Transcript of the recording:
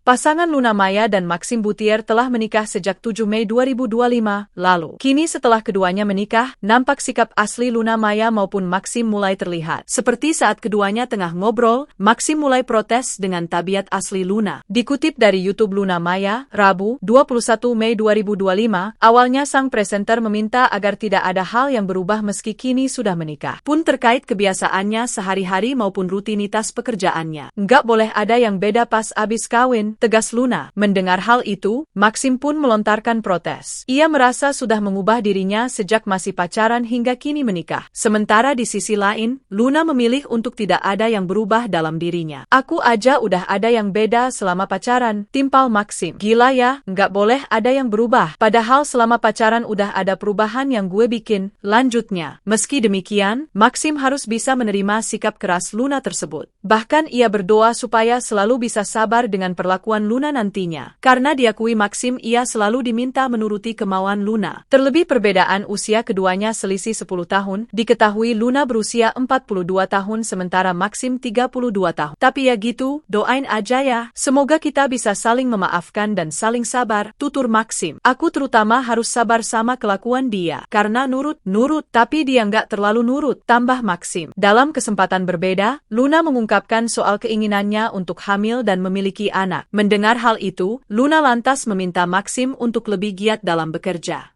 Pasangan Luna Maya dan Maxim Buttier telah menikah sejak 7 Mei 2025 lalu. Kini setelah keduanya menikah, nampak sikap asli Luna Maya maupun Maxim mulai terlihat. Seperti saat keduanya tengah ngobrol, Maxim mulai protes dengan tabiat asli Luna. Dikutip dari YouTube Luna Maya, Rabu, 21 Mei 2025, awalnya sang presenter meminta agar tidak ada hal yang berubah meski kini sudah menikah. Pun terkait kebiasaannya sehari-hari maupun rutinitas pekerjaannya. Nggak boleh ada yang beda pas abis kawin, tegas Luna. Mendengar hal itu, Maxim pun melontarkan protes. Ia merasa sudah mengubah dirinya sejak masih pacaran hingga kini menikah. Sementara di sisi lain, Luna memilih untuk tidak ada yang berubah dalam dirinya. Aku aja udah ada yang beda selama pacaran, timpal Maxim. Gila ya, nggak boleh ada yang berubah. Padahal selama pacaran udah ada perubahan yang gue bikin, lanjutnya. Meski demikian, Maxim harus bisa menerima sikap keras Luna tersebut. Bahkan ia berdoa supaya selalu bisa sabar dengan perlakuan Luna nantinya. Karena diakui Maxim ia selalu diminta menuruti kemauan Luna. Terlebih perbedaan usia keduanya selisih 10 tahun, diketahui Luna berusia 42 tahun sementara Maxim 32 tahun. Tapi ya gitu, doain aja ya. Semoga kita bisa saling memaafkan dan saling sabar, tutur Maxim. Aku terutama harus sabar sama kelakuan dia. Karena nurut, tapi dia nggak terlalu nurut, tambah Maxim. Dalam kesempatan berbeda, Luna mengungkapkan soal keinginannya untuk hamil dan memiliki anak. Mendengar hal itu, Luna lantas meminta Maxim untuk lebih giat dalam bekerja.